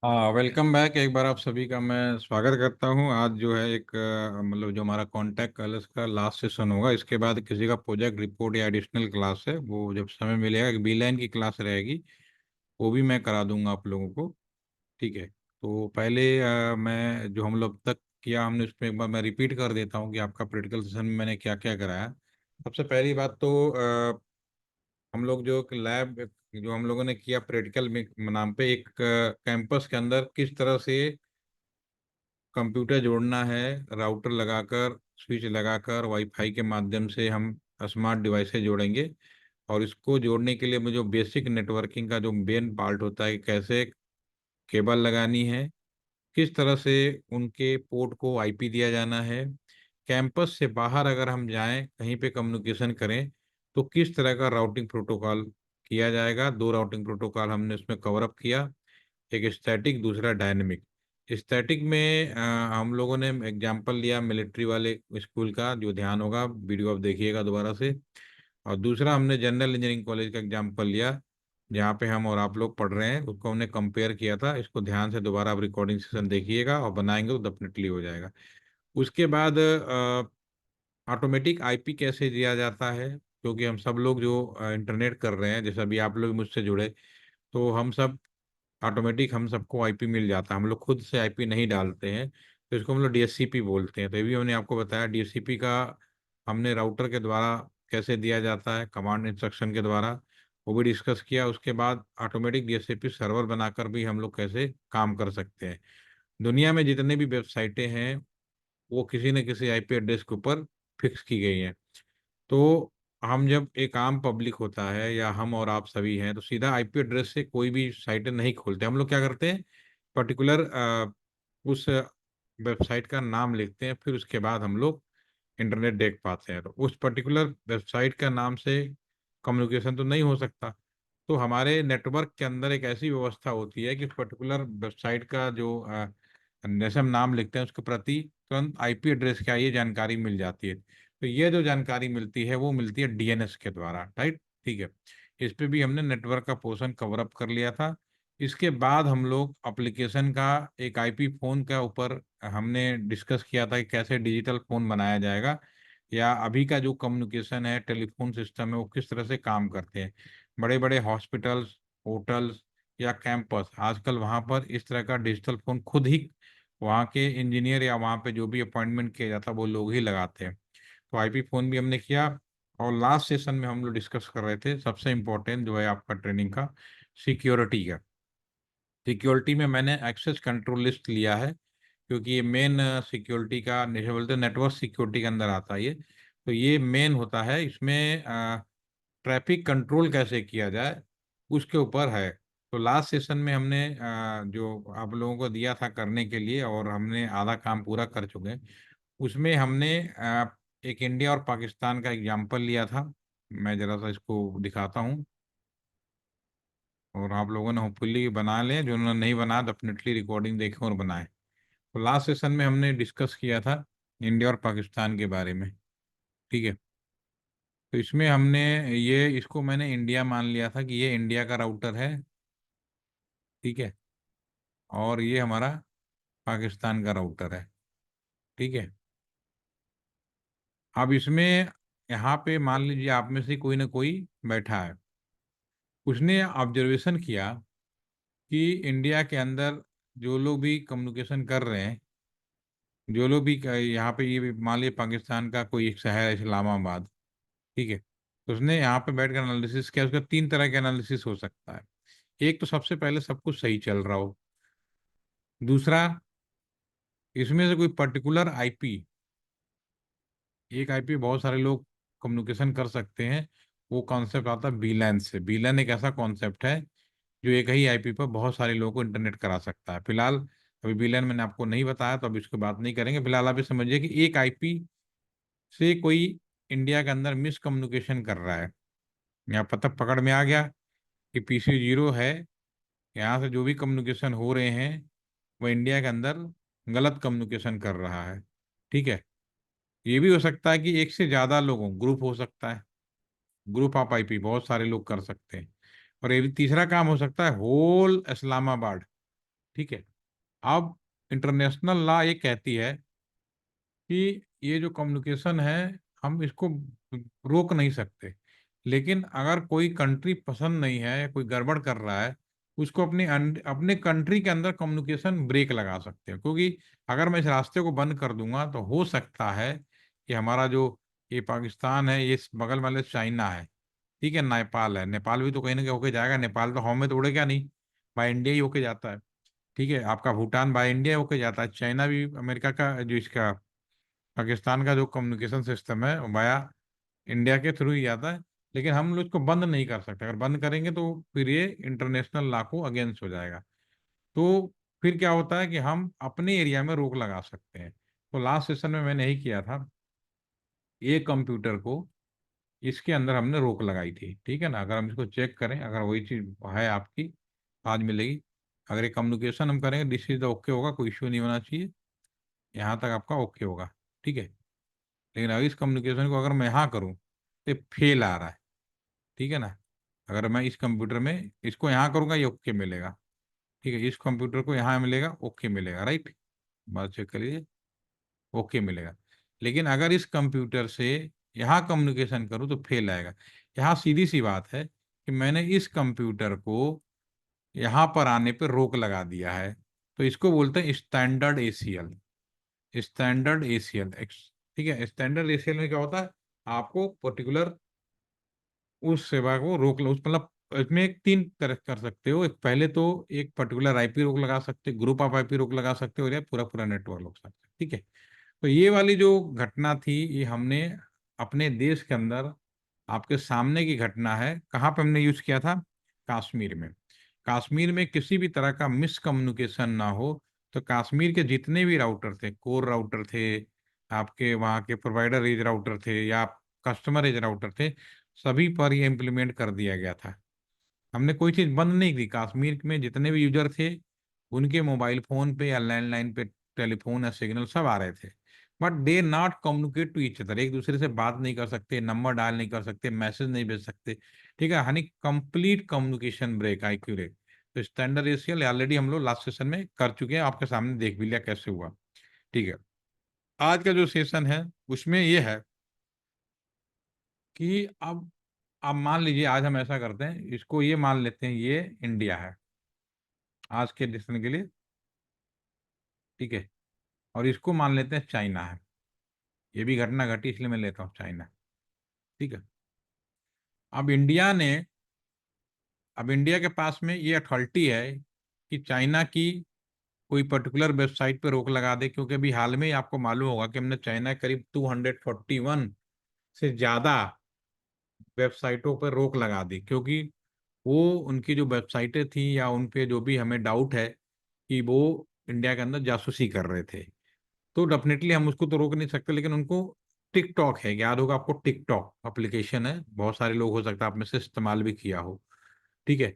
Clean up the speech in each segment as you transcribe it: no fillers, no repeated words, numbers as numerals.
हाँ, welcome back. एक बार आप सभी का मैं स्वागत करता हूँ। आज जो है एक मतलब जो हमारा कॉन्टैक्ट कलर्स का लास्ट सेशन होगा। इसके बाद किसी का प्रोजेक्ट रिपोर्ट या एडिशनल क्लास है, वो जब समय मिलेगा एक बी लाइन की क्लास रहेगी, वो भी मैं करा दूंगा आप लोगों को। ठीक है। तो पहले मैं जो हम लोग तक किया हमने उसमें एक बार मैं रिपीट कर देता हूँ कि आपका प्रैक्टिकल सेशन में मैंने क्या क्या कराया। सबसे पहली बात तो हम लोग जो लैब जो हम लोगों ने किया प्रैक्टिकल में नाम पे एक कैंपस के अंदर किस तरह से कंप्यूटर जोड़ना है, राउटर लगाकर स्विच लगाकर वाईफाई के माध्यम से हम स्मार्ट डिवाइसेस जोड़ेंगे। और इसको जोड़ने के लिए मुझे बेसिक नेटवर्किंग का जो मेन पार्ट होता है कि कैसे केबल लगानी है, किस तरह से उनके पोर्ट को आईपी दिया जाना है, कैंपस से बाहर अगर हम जाएं कहीं पे कम्युनिकेशन करें तो किस तरह का राउटिंग प्रोटोकॉल किया जाएगा। दो राउटिंग प्रोटोकॉल हमने उसमें कवर अप किया, एक स्टैटिक दूसरा डायनेमिक। स्टैटिक में हम लोगों ने एग्जांपल लिया मिलिट्री वाले स्कूल का, जो ध्यान होगा वीडियो आप देखिएगा दोबारा से। और दूसरा हमने जनरल इंजीनियरिंग कॉलेज का एग्जांपल लिया, जहाँ पे हम और आप लोग पढ़ रहे हैं, उसको हमने कंपेयर किया था। इसको ध्यान से दोबारा आप रिकॉर्डिंग सेशन देखिएगा और बनाएंगे तो डेफिनेटली हो जाएगा। उसके बाद ऑटोमेटिक आईपी कैसे दिया जाता है, क्योंकि हम सब लोग जो इंटरनेट कर रहे हैं, जैसे अभी आप लोग मुझसे जुड़े, तो हम सब ऑटोमेटिक हम सबको आईपी मिल जाता है, हम लोग खुद से आईपी नहीं डालते हैं। तो इसको हम लोग डीएचसीपी बोलते हैं। तो ये भी हमने आपको बताया डीएचसीपी का हमने राउटर के द्वारा कैसे दिया जाता है, कमांड इंस्ट्रक्शन के द्वारा, वो भी डिस्कस किया। उसके बाद ऑटोमेटिक डीएचसीपी सर्वर बनाकर भी हम लोग कैसे काम कर सकते हैं। दुनिया में जितने भी वेबसाइटें हैं वो किसी न किसी आईपी एड्रेस के ऊपर फिक्स की गई हैं। तो हम जब एक आम पब्लिक होता है या हम और आप सभी हैं तो सीधा आईपी एड्रेस से कोई भी साइटें नहीं खोलते। हम लोग क्या करते हैं, पर्टिकुलर उस वेबसाइट का नाम लिखते हैं, फिर उसके बाद हम लोग इंटरनेट देख पाते हैं। तो उस पर्टिकुलर वेबसाइट का नाम से कम्युनिकेशन तो नहीं हो सकता। तो हमारे नेटवर्क के अंदर एक ऐसी व्यवस्था होती है कि पर्टिकुलर वेबसाइट का जो जैसे हम नाम लिखते हैं उसके प्रति तुरंत आईपी एड्रेस क्या है, ये जानकारी मिल जाती है। तो ये जो जानकारी मिलती है वो मिलती है डीएनएस के द्वारा, राइट। ठीक है। इस पे भी हमने नेटवर्क का पोर्शन कवर अप कर लिया था। इसके बाद हम लोग एप्लीकेशन का एक आईपी फोन का ऊपर हमने डिस्कस किया था कि कैसे डिजिटल फोन बनाया जाएगा, या अभी का जो कम्युनिकेशन है टेलीफोन सिस्टम है वो किस तरह से काम करते हैं। बड़े बड़े हॉस्पिटल्स, होटल्स या कैंपस, आजकल वहाँ पर इस तरह का डिजिटल फोन खुद ही वहाँ के इंजीनियर या वहाँ पे जो भी अपॉइंटमेंट किया जाता है वो लोग ही लगाते हैं। तो आईपी फोन भी हमने किया। और लास्ट सेशन में हम लोग डिस्कस कर रहे थे सबसे इम्पोर्टेंट जो है आपका ट्रेनिंग का, सिक्योरिटी का। सिक्योरिटी में मैंने एक्सेस कंट्रोल लिस्ट लिया है, क्योंकि ये मेन सिक्योरिटी का जैसे बोलते हैं नेटवर्क सिक्योरिटी के अंदर आता है ये। तो ये मेन होता है इसमें, ट्रैफिक कंट्रोल कैसे किया जाए उसके ऊपर है। तो लास्ट सेशन में हमने जो आप लोगों को दिया था करने के लिए, और हमने आधा काम पूरा कर चुके हैं। उसमें हमने एक इंडिया और पाकिस्तान का एग्जाम्पल लिया था। मैं जरा सा इसको दिखाता हूँ, और आप लोगों ने होपफुली बना लें, जो उन्होंने नहीं बनाया डेफिनेटली रिकॉर्डिंग देखें और बनाएं। तो लास्ट सेशन में हमने डिस्कस किया था इंडिया और पाकिस्तान के बारे में। ठीक है। तो इसमें हमने ये इसको मैंने इंडिया मान लिया था कि ये इंडिया का राउटर है। ठीक है। और ये हमारा पाकिस्तान का राउटर है। ठीक है। अब इसमें यहाँ पे मान लीजिए आप में से कोई ना कोई बैठा है, उसने ऑब्जर्वेशन किया कि इंडिया के अंदर जो लोग भी कम्युनिकेशन कर रहे हैं, जो लोग भी यहाँ पे, ये भी मान लीजिए पाकिस्तान का कोई एक शहर है इस्लामाबाद। ठीक है। तो उसने यहाँ पे बैठ कर एनालिसिस किया। उसका तीन तरह का एनालिसिस हो सकता है। एक तो सबसे पहले सब कुछ सही चल रहा हो। दूसरा, इसमें से कोई पर्टिकुलर आईपी, एक आईपी बहुत सारे लोग कम्युनिकेशन कर सकते हैं, वो कॉन्सेप्ट आता है बीलैन से। बीलैन एक ऐसा कॉन्सेप्ट है जो एक ही आईपी पर बहुत सारे लोगों को इंटरनेट करा सकता है। फिलहाल अभी बीलैन मैंने आपको नहीं बताया तो अभी इसकी बात नहीं करेंगे। फिलहाल आप ये समझिए कि एक आईपी से कोई इंडिया के अंदर मिस कम्युनिकेशन कर रहा है, यहाँ पता पकड़ में आ गया कि पीसी जीरो है, यहाँ से जो भी कम्युनिकेशन हो रहे हैं वो इंडिया के अंदर गलत कम्युनिकेशन कर रहा है। ठीक है। ये भी हो सकता है कि एक से ज्यादा लोगों ग्रुप हो सकता है, ग्रुप ऑफ आईपी बहुत सारे लोग कर सकते हैं। और ये भी तीसरा काम हो सकता है होल इस्लामाबाद। ठीक है। अब इंटरनेशनल लॉ ये कहती है कि ये जो कम्युनिकेशन है हम इसको रोक नहीं सकते, लेकिन अगर कोई कंट्री पसंद नहीं है, कोई गड़बड़ कर रहा है, उसको अपने अपने कंट्री के अंदर कम्युनिकेशन ब्रेक लगा सकते हैं। क्योंकि अगर मैं इस रास्ते को बंद कर दूंगा तो हो सकता है कि हमारा जो ये पाकिस्तान है, ये इस बगल वाले चाइना है, ठीक है, नेपाल है, नेपाल भी तो कहीं ना कहीं होके जाएगा, नेपाल तो हवा में तो उड़ेगा नहीं, बाय इंडिया ही होके जाता है। ठीक है, आपका भूटान बाय इंडिया होके जाता है, चाइना भी अमेरिका का जो इसका पाकिस्तान का जो कम्युनिकेशन सिस्टम है वाया इंडिया के थ्रू ही आता है। लेकिन हम लोग इसको बंद नहीं कर सकते, अगर बंद करेंगे तो फिर ये इंटरनेशनल लॉ को अगेंस्ट हो जाएगा। तो फिर क्या होता है कि हम अपने एरिया में रोक लगा सकते हैं। तो लास्ट सेशन में मैंने यही किया था, एक कंप्यूटर को इसके अंदर हमने रोक लगाई थी, ठीक है ना। अगर हम इसको चेक करें, अगर वही चीज है आपकी, आज मिलेगी। अगर ये कम्युनिकेशन हम करेंगे दिस इज ओके होगा, कोई इश्यू नहीं होना चाहिए, यहाँ तक आपका ओके होगा, ठीक है। लेकिन अगर इस कम्युनिकेशन को अगर मैं यहाँ करूँ तो फेल आ रहा है, ठीक है ना। अगर मैं इस कंप्यूटर में इसको यहाँ करूँगा ये ओके मिलेगा, ठीक है, इस कंप्यूटर को यहाँ मिलेगा ओके मिलेगा, राइट। बात चेक करिए, ओके मिलेगा। लेकिन अगर इस कंप्यूटर से यहाँ कम्युनिकेशन करूँ तो फेल आएगा। यहाँ सीधी सी बात है कि मैंने इस कंप्यूटर को यहाँ पर आने पर रोक लगा दिया है, तो इसको बोलते हैं स्टैंडर्ड एसीएल। स्टैंडर्ड एसीएल, ठीक है। स्टैंडर्ड एसीएल में क्या होता है, आपको पर्टिकुलर उस सेवा को रोक लो, उस मतलब इसमें एक तीन तरह कर सकते हो। एक पहले तो एक पर्टिकुलर आईपी रोक लगा सकते, ग्रुप ऑफ आईपी रोक लगा सकते हो, या पूरा पूरा नेटवर्क रोक सकते हो, ठीक है। तो ये वाली जो घटना थी ये हमने अपने देश के अंदर, आपके सामने की घटना है, कहाँ पे हमने यूज किया था, कश्मीर में। कश्मीर में किसी भी तरह का मिसकम्युनिकेशन ना हो, तो कश्मीर के जितने भी राउटर थे, कोर राउटर थे, आपके वहाँ के प्रोवाइडर एज राउटर थे, या कस्टमर एज राउटर थे, सभी पर ये इम्प्लीमेंट कर दिया गया था। हमने कोई चीज बंद नहीं की। कश्मीर में जितने भी यूजर थे उनके मोबाइल फोन पे या लैंडलाइन पे टेलीफोन या सिग्नल सब आ रहे थे, but they not communicate to each other, एक दूसरे से बात नहीं कर सकते, नंबर डायल नहीं कर सकते, मैसेज नहीं भेज सकते, ठीक है। हानि कंप्लीट कम्युनिकेशन ब्रेक, एक्यूरेट। तो स्टैंडर्ड एशियल ऑलरेडी हम लोग लास्ट सेशन में कर चुके हैं, आपके सामने देख भी लिया कैसे हुआ, ठीक है। आज का जो सेशन है उसमें ये है कि अब मान लीजिए, आज हम ऐसा करते हैं, इसको ये मान लेते हैं ये इंडिया है आज के डिसीजन के लिए, ठीक है। और इसको मान लेते हैं चाइना है, ये भी घटना घटी इसलिए मैं लेता हूँ चाइना, ठीक है। अब इंडिया ने, अब इंडिया के पास में ये अथॉरिटी है कि चाइना की कोई पर्टिकुलर वेबसाइट पे रोक लगा दे, क्योंकि अभी हाल में ही आपको मालूम होगा कि हमने चाइना के करीब 241 से ज्यादा वेबसाइटों पर रोक लगा दी, क्योंकि वो उनकी जो वेबसाइटें थी या उन पे जो भी हमें डाउट है कि वो इंडिया के अंदर जासूसी कर रहे थे, तो डेफिनेटली हम उसको तो रोक नहीं सकते। लेकिन उनको, टिकटॉक है, याद होगा आपको, टिकटॉक एप्लीकेशन है, बहुत सारे लोग हो सकता है आप में से इस्तेमाल भी किया हो, ठीक है।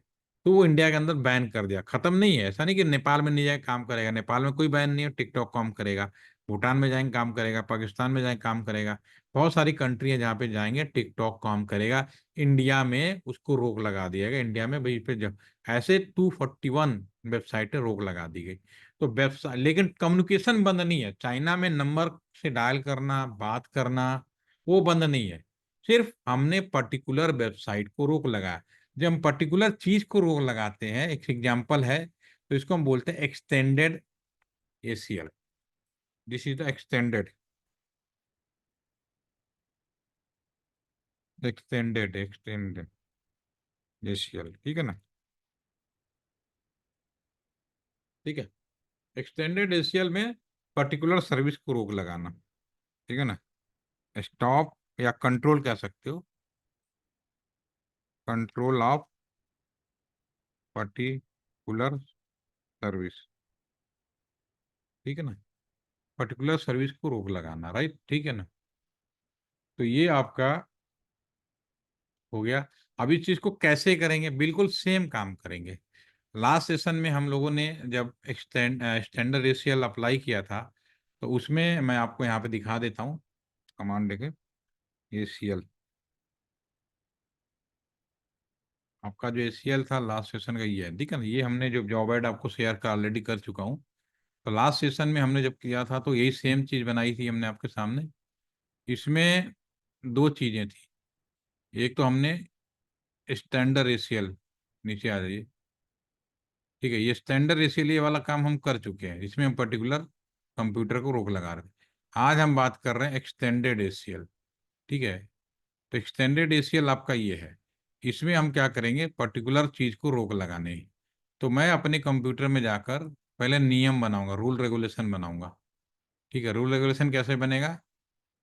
तो वो इंडिया के अंदर बैन कर दिया, खत्म नहीं है, ऐसा नहीं कि नेपाल में नहीं जाए काम करेगा, नेपाल में कोई बैन नहीं है, टिकटॉक काम करेगा। भूटान में जाएंगे काम करेगा, पाकिस्तान में जाएंगे काम करेगा, बहुत सारी कंट्री है जहाँ पे जाएंगे टिकटॉक काम करेगा। इंडिया में उसको रोक लगा दिया गया, इंडिया में भाई पे जब ऐसे 241 वेबसाइटें रोक लगा दी गई। तो वेबसाइट, लेकिन कम्युनिकेशन बंद नहीं है, चाइना में नंबर से डायल करना, बात करना, वो बंद नहीं है। सिर्फ हमने पर्टिकुलर वेबसाइट को रोक लगाया। जब हम पर्टिकुलर चीज को रोक लगाते हैं, एक एग्जांपल है, तो इसको हम बोलते हैं extended ACL. This is the extended, extended ACL, ठीक है ना, ठीक है। एक्सटेंडेड एसीएल में पर्टिकुलर सर्विस को रोक लगाना, ठीक है ना। स्टॉप या कंट्रोल कह सकते हो, कंट्रोल ऑफ पर्टिकुलर सर्विस, ठीक है ना, पर्टिकुलर सर्विस को रोक लगाना, राइट, ठीक है ना। तो ये आपका हो गया। अब इस चीज को कैसे करेंगे, बिल्कुल सेम काम करेंगे। लास्ट सेशन में हम लोगों ने जब स्टैंडर्ड एसीएल अप्लाई किया था, तो उसमें मैं आपको यहाँ पे दिखा देता हूँ, कमांड देखे, एसीएल, आपका जो ACL था लास्ट सेशन का ये है, ठीक है ना। ये हमने जो जॉब ऐड आपको शेयर कर ऑलरेडी कर चुका हूँ। तो लास्ट सेशन में हमने जब किया था तो यही सेम चीज़ बनाई थी हमने आपके सामने। इसमें दो चीज़ें थी। एक तो हमने स्टैंडर्ड ACL, नीचे आ जाइए, ठीक है, ये स्टैंडर्ड ACL ये वाला काम हम कर चुके हैं। इसमें हम पर्टिकुलर कंप्यूटर को रोक लगा रहे हैं। आज हम बात कर रहे हैं एक्सटेंडेड ACL, ठीक है। तो एक्सटेंडेड ACL आपका ये है। इसमें हम क्या करेंगे, पर्टिकुलर चीज को रोक लगाने ही। तो मैं अपने कंप्यूटर में जाकर पहले नियम बनाऊंगा, रूल रेगुलेशन बनाऊंगा, ठीक है। रूल रेगुलेशन कैसे बनेगा,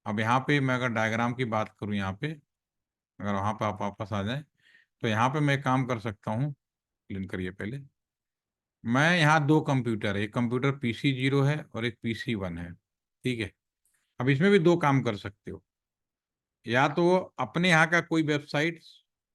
अब यहाँ पे मैं अगर डायग्राम की बात करूँ, यहाँ पे अगर वहाँ पे आप वापस आ जाए तो यहाँ पे मैं काम कर सकता हूँ। क्लीन करिए पहले। मैं यहाँ दो कंप्यूटर है, एक कंप्यूटर PC 0 है और एक PC 1 है, ठीक है। अब इसमें भी दो काम कर सकते हो। या तो अपने यहाँ का कोई वेबसाइट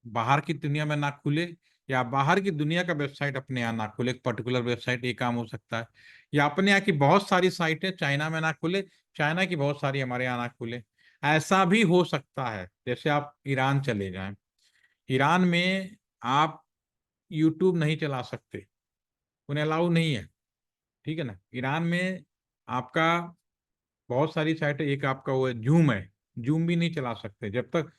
बाहर की दुनिया में ना खुले, या बाहर की दुनिया का वेबसाइट अपने यहाँ ना खुले, एक पर्टिकुलर वेबसाइट, ये काम हो सकता है। या अपने यहाँ की बहुत सारी साइटें चाइना में ना खुले, चाइना की बहुत सारी हमारे यहाँ ना खुले। ऐसा भी हो सकता है। जैसे आप ईरान चले जाएं, ईरान में आप यूट्यूब नहीं चला सकते, उन्हें अलाउ नहीं है, ठीक है ना। ईरान में आपका बहुत सारी साइटें, एक आपका वो है जूम है, जूम भी नहीं चला सकते जब तक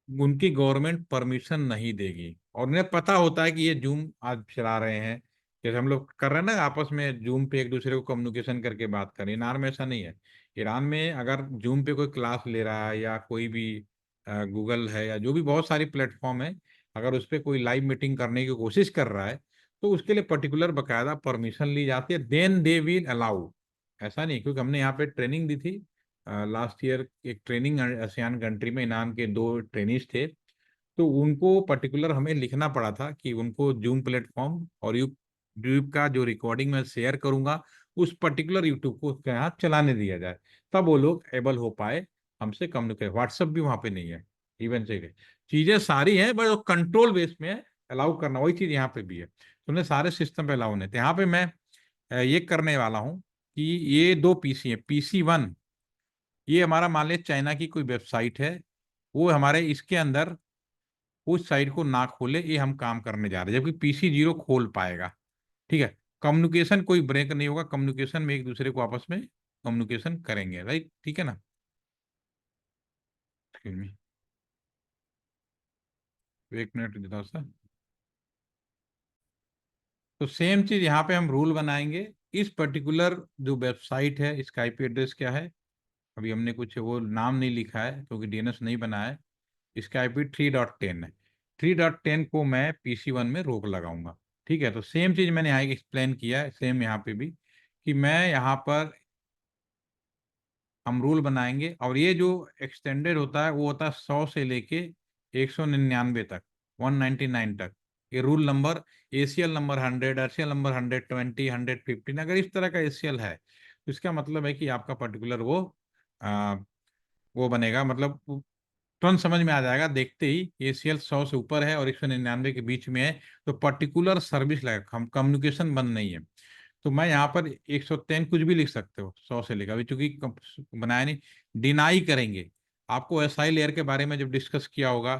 उनकी गवर्नमेंट परमिशन नहीं देगी। और उन्हें पता होता है कि ये जूम आज चला रहे हैं, जैसे हम लोग कर रहे हैं ना आपस में जूम पे एक दूसरे को कम्युनिकेशन करके बात करें। ईरान में ऐसा नहीं है। ईरान में अगर जूम पे कोई क्लास ले रहा है, या कोई भी गूगल है, या जो भी बहुत सारी प्लेटफॉर्म है, अगर उस पर कोई लाइव मीटिंग करने की कोशिश कर रहा है, तो उसके लिए पर्टिकुलर बकायदा परमिशन ली जाती है, देन दे विल अलाउ। ऐसा नहीं, क्योंकि हमने यहाँ पे ट्रेनिंग दी थी लास्ट ईयर, एक ट्रेनिंग आसियान कंट्री में, ईरान के दो ट्रेनिज थे। तो उनको पर्टिकुलर हमें लिखना पड़ा था कि उनको जूम प्लेटफॉर्म और यूट्यूब का जो रिकॉर्डिंग मैं शेयर करूंगा, उस पर्टिकुलर यूट्यूब को उसके यहाँ चलाने दिया जाए, तब वो लोग एबल हो पाए हमसे कम्युनिकेट। व्हाट्सएप भी वहाँ पे नहीं है, इवन से चीजें सारी हैं, बट कंट्रोल बेस में अलाउ करना, वही चीज यहाँ पे भी है। तो उन्हें सारे सिस्टम पे अलाउ नहीं थे। यहाँ पे मैं ये करने वाला हूँ कि ये दो PC है, PC 1 ये हमारा मान लिया चाइना की कोई वेबसाइट है, वो हमारे इसके अंदर उस साइट को ना खोले, ये हम काम करने जा रहे हैं, जबकि PC 0 खोल पाएगा, ठीक है। कम्युनिकेशन कोई ब्रेक नहीं होगा, कम्युनिकेशन में एक दूसरे को आपस में कम्युनिकेशन करेंगे, राइट, ठीक है ना। Excuse me, एक मिनट देता हूँ सर। तो सेम चीज यहाँ पे हम रूल बनाएंगे। इस पर्टिकुलर जो वेबसाइट है, इसका IP एड्रेस क्या है, अभी हमने कुछ वो नाम नहीं लिखा है क्योंकि DNS नहीं बना है। इसका IP 3.10 है। 3.10 को मैं PC 1 में रोक लगाऊंगा, ठीक है। तो सेम चीज मैंने यहाँ एक्सप्लेन किया है, सेम यहाँ पे भी, कि मैं यहाँ पर हम रूल बनाएंगे। और ये जो एक्सटेंडेड होता है वो होता है 100 से लेके 199 तक, 199 तक। ये rule number, ACL number 100, RCL number 120, 115, अगर इस तरह का ACL है तो इसका मतलब है कि आपका पर्टिकुलर आ, वो बनेगा, मतलब तुरंत समझ में आ जाएगा देखते ही। ACL 100 से ऊपर है और 199 के बीच में है, तो पर्टिकुलर सर्विस लगेगा, हम कम्युनिकेशन बंद नहीं है। तो मैं यहाँ पर 110 कुछ भी लिख सकते हो, 100 से लेकर, अभी चूंकि बनाया नहीं। डिनाई करेंगे। आपको SI लेयर के बारे में जब डिस्कस किया होगा,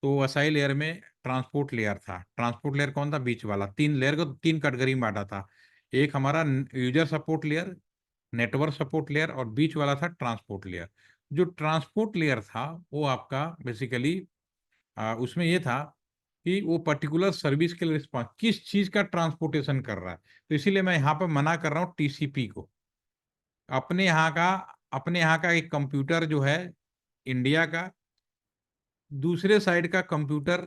तो SI लेयर में ट्रांसपोर्ट लेयर था। ट्रांसपोर्ट लेयर कौन था, बीच वाला। तीन लेयर को तीन कैटेगरी में बांटा था। एक हमारा user support layer, network support layer, और बीच वाला था ट्रांसपोर्ट लेयर। जो ट्रांसपोर्ट लेयर था वो आपका बेसिकली उसमें ये था कि वो पर्टिकुलर सर्विस के लिए रिस्पॉन्स, किस चीज का ट्रांसपोर्टेशन कर रहा है। तो इसीलिए मैं यहाँ पर मना कर रहा हूँ TCP को। अपने यहाँ का अपने यहाँ का एक कंप्यूटर जो है इंडिया का, दूसरे साइड का कंप्यूटर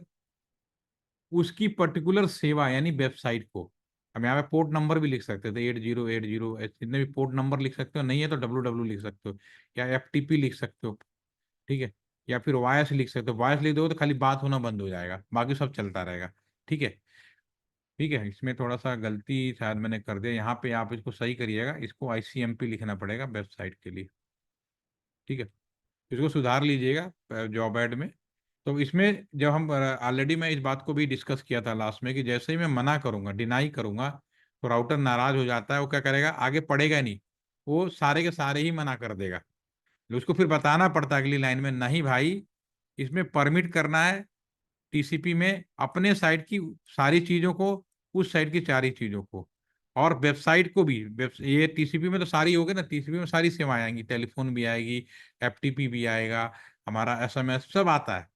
उसकी पर्टिकुलर सेवा यानी वेबसाइट को, हम यहाँ पे पोर्ट नंबर भी लिख सकते थे, 8080, जितने भी पोर्ट नंबर लिख सकते हो, नहीं है तो WW लिख सकते हो, या FTP लिख सकते हो, ठीक है। या फिर वॉयस लिख सकते हो, वॉयस लिख दो तो खाली बात होना बंद हो जाएगा, बाकी सब चलता रहेगा, ठीक है। ठीक है, इसमें थोड़ा सा गलती शायद मैंने कर दिया, यहाँ पे आप इसको सही करिएगा, इसको ICMP लिखना पड़ेगा वेबसाइट के लिए, ठीक है। इसको सुधार लीजिएगा जॉब ऐड में। तो इसमें जब हम ऑलरेडी मैं इस बात को भी डिस्कस किया था लास्ट में, कि जैसे ही मैं मना करूंगा, डिनाई करूंगा, तो राउटर नाराज हो जाता है, वो क्या करेगा, आगे पढ़ेगा नहीं, वो सारे के सारे ही मना कर देगा। उसको फिर बताना पड़ता है अगली लाइन में, नहीं भाई, इसमें परमिट करना है, टीसीपी में अपने साइड की सारी चीजों को, उस साइड की सारी चीजों को, और वेबसाइट को भी। ये टीसीपी में तो सारी होगी ना, टीसीपी में सारी सेवाएं आएंगी, टेलीफोन भी आएगी, एफटीपी भी आएगा, हमारा एसएमएस सब आता है,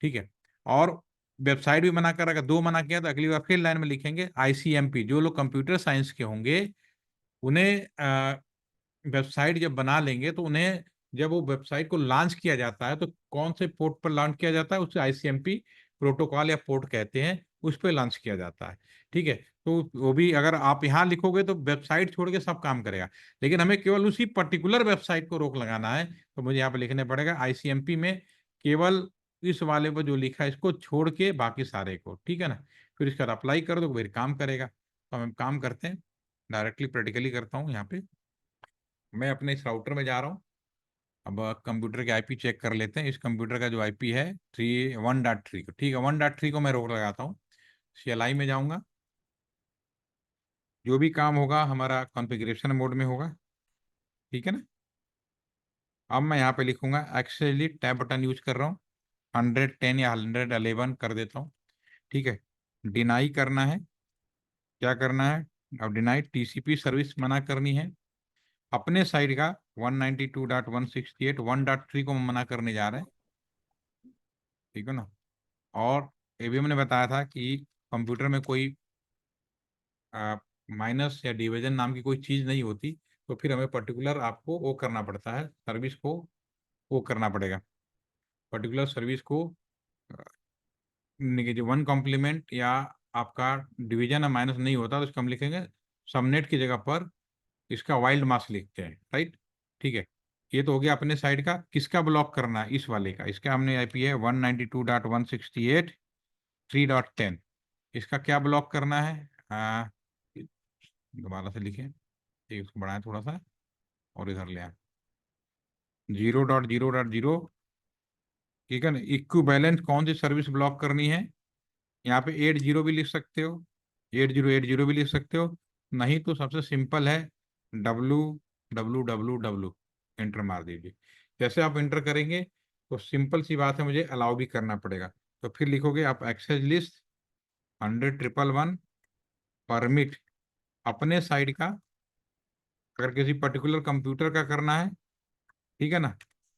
ठीक है। और वेबसाइट भी मना कर रखा, दो मना किया, तो अगली बार फिर लाइन में लिखेंगे आईसीएमपी। जो लोग कंप्यूटर साइंस के होंगे उन्हें वेबसाइट जब बना लेंगे तो उन्हें, जब वो वेबसाइट को लॉन्च किया जाता है तो कौन से पोर्ट पर लॉन्च किया जाता है, उसे आईसीएमपी प्रोटोकॉल या पोर्ट कहते हैं, उस पर लॉन्च किया जाता है, ठीक है। तो वो भी अगर आप यहाँ लिखोगे तो वेबसाइट छोड़ के सब काम करेगा, लेकिन हमें केवल उसी पर्टिकुलर वेबसाइट को रोक लगाना है, तो मुझे यहाँ पे लिखने पड़ेगा आईसीएमपी में केवल इस वाले पर जो लिखा है इसको छोड़ के बाकी सारे को, ठीक है ना। फिर इसका अप्लाई कर दो, फिर काम करेगा। तो हम काम करते हैं, डायरेक्टली प्रैक्टिकली करता हूँ। यहाँ पे मैं अपने इस राउटर में जा रहा हूँ। अब कंप्यूटर के आईपी चेक कर लेते हैं। इस कंप्यूटर का जो आईपी है 1.3 को, ठीक है, 1.3 को मैं रोक लगाता हूँ। सीएलआई में जाऊंगा, जो भी काम होगा हमारा कॉन्फ़िगरेशन मोड में होगा, ठीक है ना। अब मैं यहाँ पे लिखूंगा एक्चुअली टैब बटन यूज कर रहा हूँ, 110 या 111 कर देता हूँ, ठीक है। डिनाई करना है, क्या करना है, अब डिनाई टीसीपी सर्विस मना करनी है अपने साइड का। 192.168 1.3 को मना करने जा रहे हैं, ठीक है ना। और ये भी हमने बताया था कि कंप्यूटर में कोई माइनस या डिवीजन नाम की कोई चीज़ नहीं होती, तो फिर हमें पर्टिकुलर आपको वो करना पड़ता है, सर्विस को वो करना पड़ेगा, पर्टिकुलर सर्विस को नेगेटिव वन कॉम्प्लीमेंट या आपका डिवीजन या माइनस नहीं होता तो इसको हम लिखेंगे सबनेट की जगह पर इसका वाइल्ड मास लिखते हैं, राइट, ठीक है। ये तो हो गया अपने साइड का। किसका ब्लॉक करना है, इस वाले का। इसका हमने आईपी है 192.168.3.10। इसका क्या ब्लॉक करना है, दोबारा से लिखें, ठीक, इसको बढ़ाएं थोड़ा सा और इधर ले आए, 0.0.0, ठीक है ना। इक्विवेलेंट कौन सी सर्विस ब्लॉक करनी है, यहाँ पे 80 भी लिख सकते हो, 8080 भी लिख सकते हो, नहीं तो सबसे सिंपल है www, एंटर मार दीजिए। जैसे आप एंटर करेंगे तो सिंपल सी बात है, मुझे अलाउ भी करना पड़ेगा। तो फिर लिखोगे आप एक्सेस लिस्ट 100.111 परमिट अपने साइड का, अगर किसी पर्टिकुलर कंप्यूटर का करना है, ठीक है ना,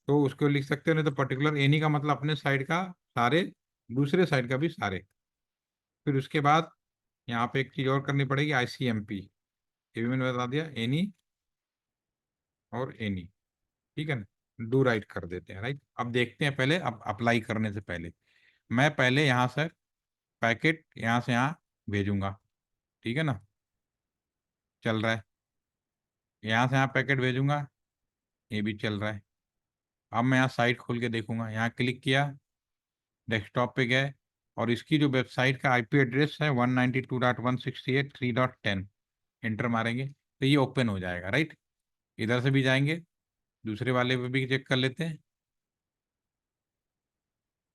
तो उसको लिख सकते हो, नहीं तो पर्टिकुलर एनी का मतलब अपने साइड का सारे, दूसरे साइड का भी सारे। फिर उसके बाद यहाँ पे एक चीज और करनी पड़ेगी, आईसीएमपी, ये भी मैंने बता दिया, एनी और एनी, ठीक है ना। डू राइट कर देते हैं, राइट। अब देखते हैं, पहले अब अप्लाई करने से पहले मैं पहले यहाँ से पैकेट यहाँ से यहाँ भेजूंगा, ठीक है ना, चल रहा है। यहाँ से यहाँ पैकेट भेजूंगा, ये भी चल रहा है। अब मैं यहाँ साइट खोल के देखूंगा, यहाँ क्लिक किया, डेस्कटॉप पे गए, और इसकी जो वेबसाइट का आईपी एड्रेस है 192.168.3.10, एंटर मारेंगे तो ये ओपन हो जाएगा, राइट। इधर से भी जाएंगे, दूसरे वाले पे भी चेक कर लेते हैं,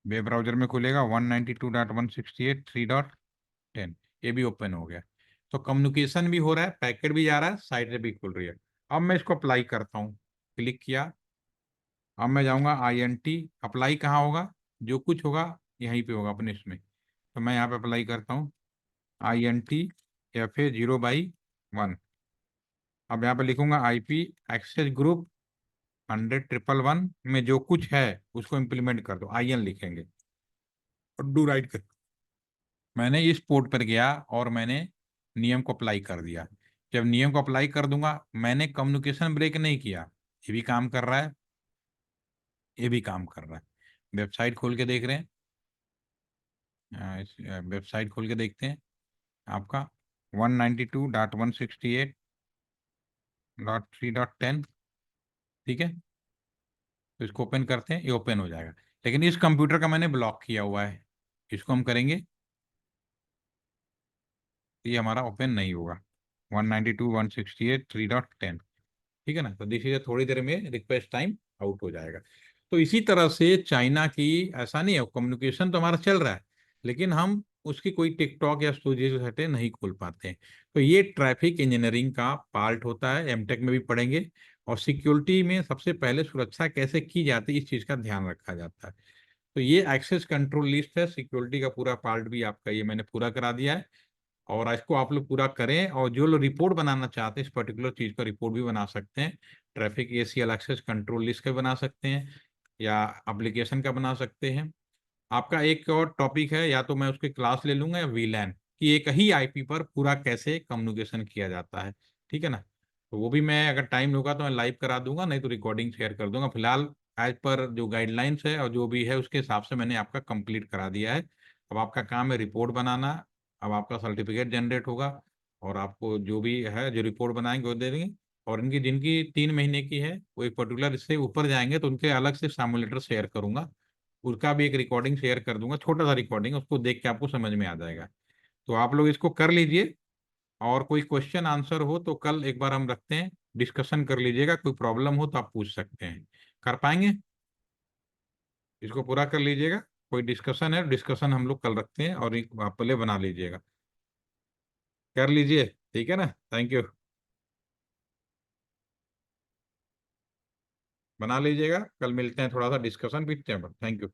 वेब ब्राउजर में खुलेगा 192.168.3.10, ये भी ओपन हो गया। तो कम्युनिकेशन भी हो रहा है, पैकेट भी जा रहा है, साइट से भी खुल रही है। अब मैं इसको अप्लाई करता हूँ, क्लिक किया, अब मैं जाऊँगा INT। अप्लाई कहाँ होगा, जो कुछ होगा यहीं पे होगा अपने इसमें, तो मैं यहाँ पे अप्लाई करता हूँ INT FA 0/1। अब यहाँ पे लिखूंगा IP एक्सेस ग्रुप 100.111 में जो कुछ है उसको इम्प्लीमेंट कर दो, IN लिखेंगे और डू राइट कर। मैंने इस पोर्ट पर गया और मैंने नियम को अप्लाई कर दिया। जब नियम को अप्लाई कर दूंगा, मैंने कम्युनिकेशन ब्रेक नहीं किया, ये भी काम कर रहा है, ये भी काम कर रहा है। वेबसाइट खोल के देख रहे हैं, वेबसाइट खोल के देखते हैं आपका 192.168.3.10, ठीक है। तो इसको ओपन करते हैं, ये ओपन हो जाएगा, लेकिन इस कंप्यूटर का मैंने ब्लॉक किया हुआ है, इसको हम करेंगे, ये हमारा ओपन नहीं होगा 192.168.3.10, ठीक है ना। तो देखिए थोड़ी देर में रिक्वेस्ट टाइम आउट हो जाएगा। तो इसी तरह से चाइना की, ऐसा नहीं है, कम्युनिकेशन तो हमारा चल रहा है, लेकिन हम उसकी कोई टिकटॉक या स्टोरेज हटे नहीं खोल पाते हैं। तो ये ट्रैफिक इंजीनियरिंग का पार्ट होता है, एमटेक में भी पढ़ेंगे। और सिक्योरिटी में सबसे पहले सुरक्षा कैसे की जाती है, इस चीज़ का ध्यान रखा जाता है। तो ये एक्सेस कंट्रोल लिस्ट है, सिक्योरिटी का पूरा पार्ट भी आपका ये मैंने पूरा करा दिया है। और इसको आप लोग पूरा करें, और जो लोग रिपोर्ट बनाना चाहते हैं इस पर्टिकुलर चीज का रिपोर्ट भी बना सकते हैं। Traffic ACL access control list का बना सकते हैं, या एप्लीकेशन का बना सकते हैं। आपका एक और टॉपिक है, या तो मैं उसकी क्लास ले लूंगा, या वीलैन कि एक ही आईपी पर पूरा कैसे कम्युनिकेशन किया जाता है। ठीक है ना? तो वो भी मैं अगर टाइम होगा तो मैं लाइव करा दूंगा, नहीं तो रिकॉर्डिंग शेयर कर दूंगा। फिलहाल एज पर जो गाइडलाइंस है और जो भी है उसके हिसाब से मैंने आपका कंप्लीट करा दिया है। अब आपका काम है रिपोर्ट बनाना। अब आपका सर्टिफिकेट जनरेट होगा, और आपको जो भी है जो रिपोर्ट बनाएंगे वो दे देंगे। और इनकी जिनकी 3 महीने की है वो एक पर्टिकुलर इससे ऊपर जाएंगे तो उनके अलग से सिमुलेटर शेयर करूंगा। उसका भी एक रिकॉर्डिंग शेयर कर दूंगा, छोटा सा रिकॉर्डिंग, उसको देख के आपको समझ में आ जाएगा। तो आप लोग इसको कर लीजिए। और कोई क्वेश्चन आंसर हो तो कल एक बार हम रखते हैं, डिस्कशन कर लीजिएगा। कोई प्रॉब्लम हो तो आप पूछ सकते हैं। कर पाएंगे? इसको पूरा कर लीजिएगा। कोई डिस्कशन है, डिस्कशन हम लोग कल रखते हैं, और एक आप पहले बना लीजिएगा। कर लीजिए, ठीक है ना? Thank you. बना लीजिएगा, कल मिलते हैं, थोड़ा सा डिस्कशन भी थैंक यू।